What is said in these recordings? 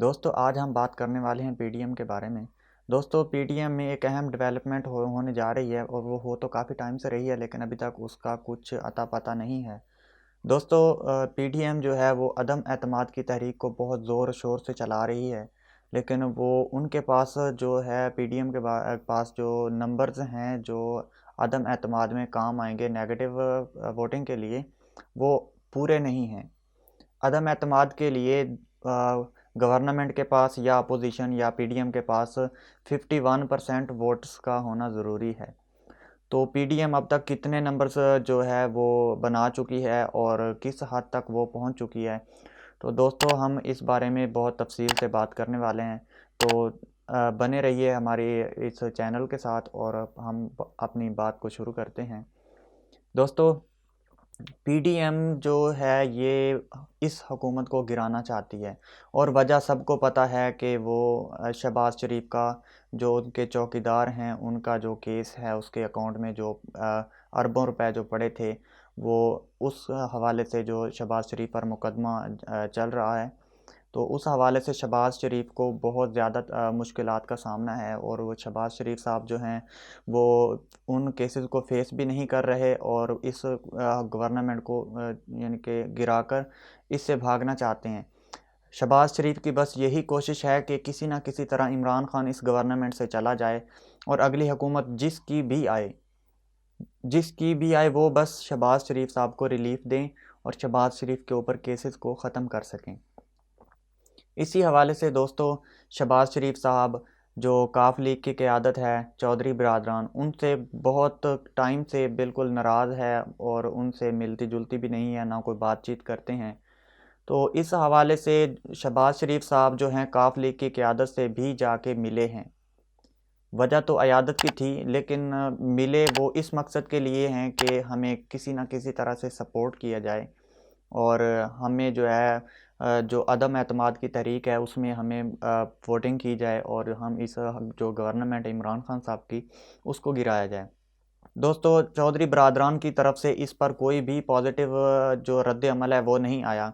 दोस्तों आज हम बात करने वाले हैं पीडीएम के बारे में। दोस्तों पीडीएम में एक अहम डेवलपमेंट होने जा रही है और वो हो तो काफ़ी टाइम से रही है, लेकिन अभी तक उसका कुछ अता पता नहीं है। दोस्तों पीडीएम जो है वो अदम एतमाद की तहरीक को बहुत ज़ोर शोर से चला रही है, लेकिन वो उनके पास जो है पीडीएम के पास जो नंबर्स हैं जो अदम एतमाद में काम आएंगे नेगेटिव वोटिंग के लिए, वो पूरे नहीं हैं। अदम एतमाद के लिए गवर्नमेंट के पास या अपोजिशन या पीडीएम के पास 51% वोट्स का होना ज़रूरी है। तो पीडीएम अब तक कितने नंबर्स जो है वो बना चुकी है और किस हद तक वो पहुंच चुकी है, तो दोस्तों हम इस बारे में बहुत तफसील से बात करने वाले हैं। तो बने रहिए हमारे इस चैनल के साथ और हम अपनी बात को शुरू करते हैं। दोस्तों पीडीएम जो है ये इस हुकूमत को गिराना चाहती है और वजह सबको पता है कि वो शहबाज शरीफ का जो उनके चौकीदार हैं उनका जो केस है उसके अकाउंट में जो अरबों रुपए जो पड़े थे, वो उस हवाले से जो शहबाज शरीफ पर मुकदमा चल रहा है। तो उस हवाले से शहबाज शरीफ को बहुत ज़्यादा मुश्किलात का सामना है और वो शहबाज शरीफ साहब जो हैं वो उन केसेस को फेस भी नहीं कर रहे और इस गवर्नमेंट को यानी कि गिराकर इससे भागना चाहते हैं। शहबाज शरीफ की बस यही कोशिश है कि किसी ना किसी तरह इमरान खान इस गवर्नमेंट से चला जाए और अगली हुकूमत जिसकी भी आए वो बस शहबाज शरीफ साहब को रिलीफ दें और शहबाज शरीफ के ऊपर केसेस को ख़त्म कर सकें। इसी हवाले से दोस्तों शहबाज शरीफ साहब जो काफ लीग की क़यादत है चौधरी बिरादरान उनसे बहुत टाइम से बिल्कुल नाराज़ है और उनसे मिलती जुलती भी नहीं है, ना कोई बातचीत करते हैं। तो इस हवाले से शहबाज शरीफ साहब जो हैं काफ लीग की क़यादत से भी जाके मिले हैं। वजह तो अयादत की थी, लेकिन मिले वो इस मकसद के लिए हैं कि हमें किसी न किसी तरह से सपोर्ट किया जाए और हमें जो है जो अदम एतमाद की तहरीक है उसमें हमें वोटिंग की जाए और हम इस जो गवर्नमेंट है इमरान खान साहब की उसको गिराया जाए। दोस्तों चौधरी बरादरान की तरफ से इस पर कोई भी पॉजिटिव जो रद्द अमल है वो नहीं आया।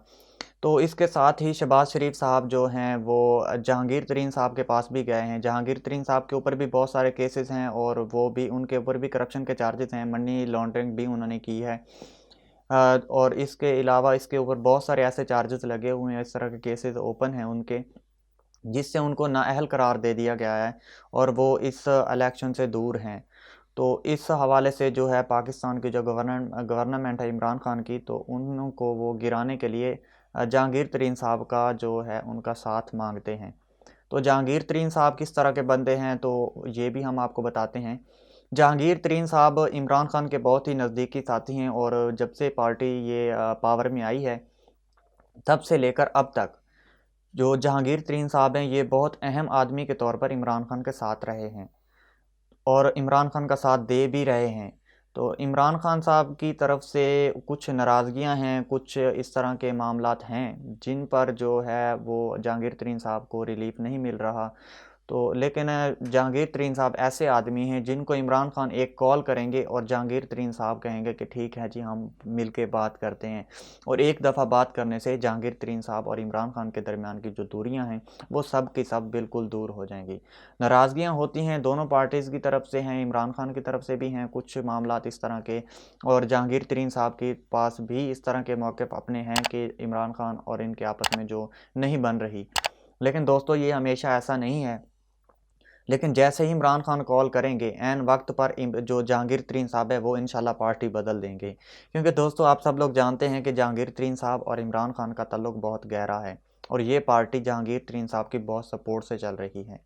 तो इसके साथ ही शहबाज शरीफ साहब जो हैं वो जहांगीर तरीन साहब के पास भी गए हैं। जहांगीर तरीन साहब के ऊपर भी बहुत सारे केसेस हैं और वो भी उनके ऊपर भी करप्शन के चार्जेस हैं, मनी लॉन्ड्रिंग भी उन्होंने की है। और इसके अलावा इसके ऊपर बहुत सारे ऐसे चार्जेस लगे हुए हैं, इस तरह के केसेस ओपन हैं उनके, जिससे उनको नाअहल करार दे दिया गया है और वो इस इलेक्शन से दूर हैं। तो इस हवाले से जो है पाकिस्तान की जो गवर्नमेंट है इमरान खान की, तो उनको वो गिराने के लिए जहांगीर तरीन साहब का जो है उनका साथ मांगते हैं। तो जहांगीर तरीन साहब किस तरह के बंदे हैं तो ये भी हम आपको बताते हैं। जहांगीर तरीन साहब इमरान खान के बहुत ही नज़दीकी साथी हैं और जब से पार्टी ये पावर में आई है तब से लेकर अब तक जो जहांगीर तरीन साहब हैं ये बहुत अहम आदमी के तौर पर इमरान खान के साथ रहे हैं और इमरान खान का साथ दे भी रहे हैं। तो इमरान खान साहब की तरफ से कुछ नाराज़गियां हैं, कुछ इस तरह के मामलात हैं जिन पर जो है वो जहांगीर तरीन साहब को रिलीफ नहीं मिल रहा। तो लेकिन जहांगीर तरीन साहब ऐसे आदमी हैं जिनको इमरान खान एक कॉल करेंगे और जहांगीर तरीन साहब कहेंगे कि ठीक है जी हम मिल के बात करते हैं, और एक दफ़ा बात करने से जहांगीर तरीन साहब और इमरान खान के दरमियान की जो दूरियां हैं वो सब की सब बिल्कुल दूर हो जाएंगी। नाराज़गियां होती हैं दोनों पार्टीज़ की तरफ से हैं, इमरान खान की तरफ से भी हैं कुछ मामलात इस तरह के, और जहांगीर तरीन साहब के पास भी इस तरह के मौक़िफ़ अपने हैं कि इमरान खान और इनके आपस में जो नहीं बन रही। लेकिन दोस्तों ये हमेशा ऐसा नहीं है। लेकिन जैसे ही इमरान खान कॉल करेंगे ऐन वक्त पर जो जहांगीर तरीन साहब है वो इंशाल्लाह पार्टी बदल देंगे, क्योंकि दोस्तों आप सब लोग जानते हैं कि जहांगीर तरीन साहब और इमरान खान का ताल्लुक बहुत गहरा है और ये पार्टी जहांगीर तरीन साहब की बहुत सपोर्ट से चल रही है।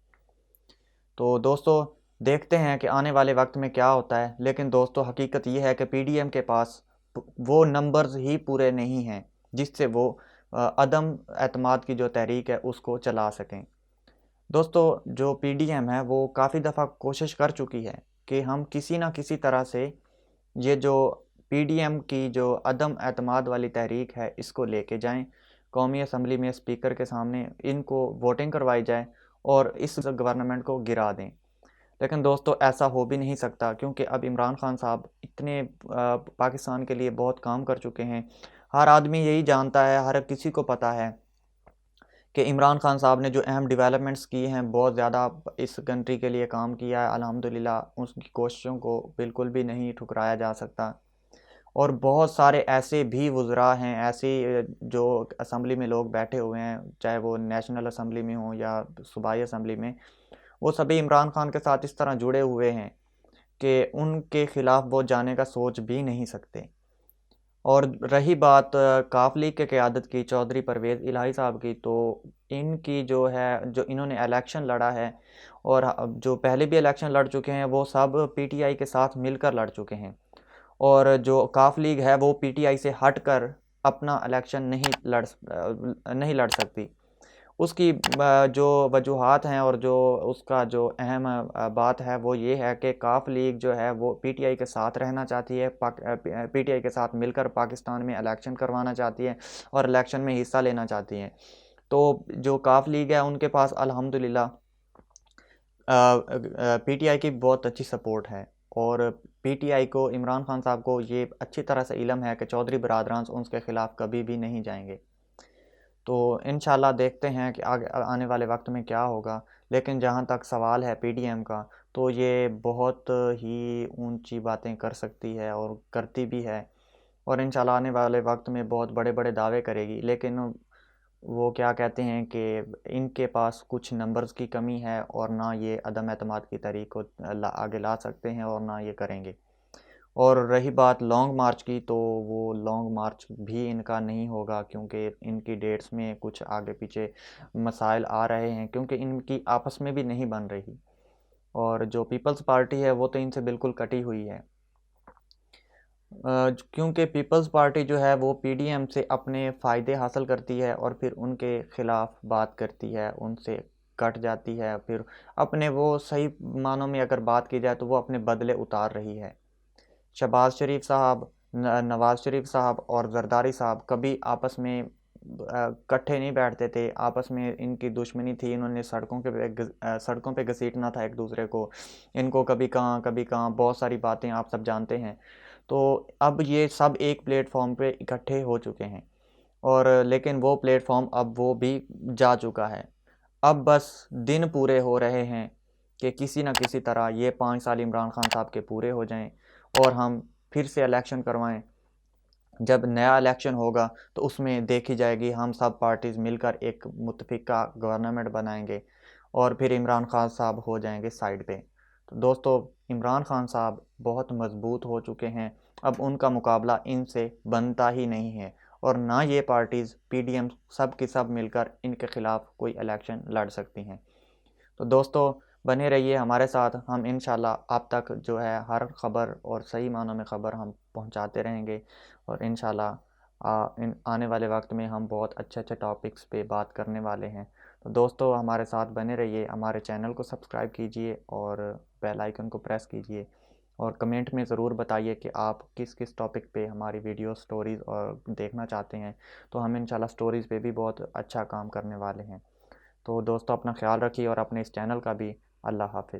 तो दोस्तों देखते हैं कि आने वाले वक्त में क्या होता है, लेकिन दोस्तों हकीकत ये है कि पीडीएम के पास वो नंबर्स ही पूरे नहीं हैं जिससे वो अदम एतमाद की जो तहरीक है उसको चला सकें। दोस्तों जो पीडीएम है वो काफ़ी दफ़ा कोशिश कर चुकी है कि हम किसी ना किसी तरह से ये जो पीडीएम की जो अदम एतमाद वाली तहरीक है इसको लेके जाएं, कौमी असम्बली में स्पीकर के सामने इनको वोटिंग करवाई जाए और इस गवर्नमेंट को गिरा दें। लेकिन दोस्तों ऐसा हो भी नहीं सकता, क्योंकि अब इमरान खान साहब इतने पाकिस्तान के लिए बहुत काम कर चुके हैं। हर आदमी यही जानता है, हर किसी को पता है कि इमरान खान साहब ने जो अहम डेवलपमेंट्स की हैं, बहुत ज़्यादा इस कंट्री के लिए काम किया है, अल्हम्दुलिल्लाह उसकी कोशिशों को बिल्कुल भी नहीं ठुकराया जा सकता। और बहुत सारे ऐसे भी वुज़रा हैं, ऐसे जो असम्बली में लोग बैठे हुए हैं, चाहे वो नेशनल असम्बली में हो या सूबाई असम्बली में, वो सभी इमरान खान के साथ इस तरह जुड़े हुए हैं कि उनके ख़िलाफ़ वो जाने का सोच भी नहीं सकते। और रही बात काफ लीग के क़यादत की, चौधरी परवेज़ इलाही साहब की, तो इनकी जो है, जो इन्होंने इलेक्शन लड़ा है और जो पहले भी इलेक्शन लड़ चुके हैं, वो सब पीटीआई के साथ मिलकर लड़ चुके हैं। और जो काफ लीग है वो पीटीआई से हटकर अपना इलेक्शन नहीं लड़ सकती। उसकी जो वजूहात हैं और जो उसका जो अहम बात है वो ये है कि काफ लीग जो है वो पीटीआई के साथ रहना चाहती है, पीटीआई के साथ मिलकर पाकिस्तान में इलेक्शन करवाना चाहती है और इलेक्शन में हिस्सा लेना चाहती है। तो जो काफ लीग है उनके पास अल्हम्दुलिल्लाह पीटीआई की बहुत अच्छी सपोर्ट है। और पीटीआई को, इमरान खान साहब को ये अच्छी तरह से इल्म है कि चौधरी बरादरान उसके ख़िलाफ़ कभी भी नहीं जाएंगे। तो इंशाल्लाह देखते हैं कि आगे आने वाले वक्त में क्या होगा। लेकिन जहाँ तक सवाल है पीडीएम का, तो ये बहुत ही ऊंची बातें कर सकती है और करती भी है, और इंशाल्लाह आने वाले वक्त में बहुत बड़े बड़े दावे करेगी। लेकिन वो क्या कहते हैं कि इनके पास कुछ नंबर्स की कमी है, और ना ये अदम एतमाद की तहरीक को आगे ला सकते हैं और ना ये करेंगे। और रही बात लॉन्ग मार्च की, तो वो लॉन्ग मार्च भी इनका नहीं होगा, क्योंकि इनकी डेट्स में कुछ आगे पीछे मसाइल आ रहे हैं, क्योंकि इनकी आपस में भी नहीं बन रही। और जो पीपल्स पार्टी है वो तो इनसे बिल्कुल कटी हुई है, क्योंकि पीपल्स पार्टी जो है वो पीडीएम से अपने फ़ायदे हासिल करती है और फिर उनके ख़िलाफ़ बात करती है, उनसे कट जाती है, फिर अपने वो सही मानों में अगर बात की जाए तो वो अपने बदले उतार रही है। शहबाज शरीफ साहब, नवाज़ शरीफ साहब और जरदारी साहब कभी आपस में इकट्ठे नहीं बैठते थे, आपस में इनकी दुश्मनी थी, इन्होंने सड़कों पे घसीटना था एक दूसरे को, इनको कभी कहाँ बहुत सारी बातें आप सब जानते हैं। तो अब ये सब एक प्लेटफॉर्म पे इकट्ठे हो चुके हैं, और लेकिन वो प्लेटफॉर्म अब वो भी जा चुका है। अब बस दिन पूरे हो रहे हैं कि किसी न किसी तरह ये 5 साल इमरान खान साहब के पूरे हो जाएं और हम फिर से इलेक्शन करवाएं। जब नया इलेक्शन होगा तो उसमें देखी जाएगी, हम सब पार्टीज़ मिलकर एक मुत्तफ़िका गवर्नमेंट बनाएंगे और फिर इमरान खान साहब हो जाएंगे साइड पे। तो दोस्तों, इमरान खान साहब बहुत मज़बूत हो चुके हैं, अब उनका मुकाबला इनसे बनता ही नहीं है, और ना ये पार्टीज़ पीडीएम सब की सब मिलकर इनके ख़िलाफ़ कोई इलेक्शन लड़ सकती हैं। तो दोस्तों, बने रहिए हमारे साथ, हम इंशाल्लाह आप तक जो है हर ख़बर और सही मानों में ख़बर हम पहुंचाते रहेंगे, और इंशाल्लाह इन आने वाले वक्त में हम बहुत अच्छे अच्छे टॉपिक्स पे बात करने वाले हैं। तो दोस्तों, हमारे साथ बने रहिए, हमारे चैनल को सब्सक्राइब कीजिए और बेल आइकन को प्रेस कीजिए, और कमेंट में ज़रूर बताइए कि आप किस किस टॉपिक पे हमारी वीडियो स्टोरीज़ और देखना चाहते हैं। तो हम इंशाल्लाह स्टोरीज़ पे भी बहुत अच्छा काम करने वाले हैं। तो दोस्तों, अपना ख्याल रखिए और अपने इस चैनल का भी। अल्लाह हाफ़िज़।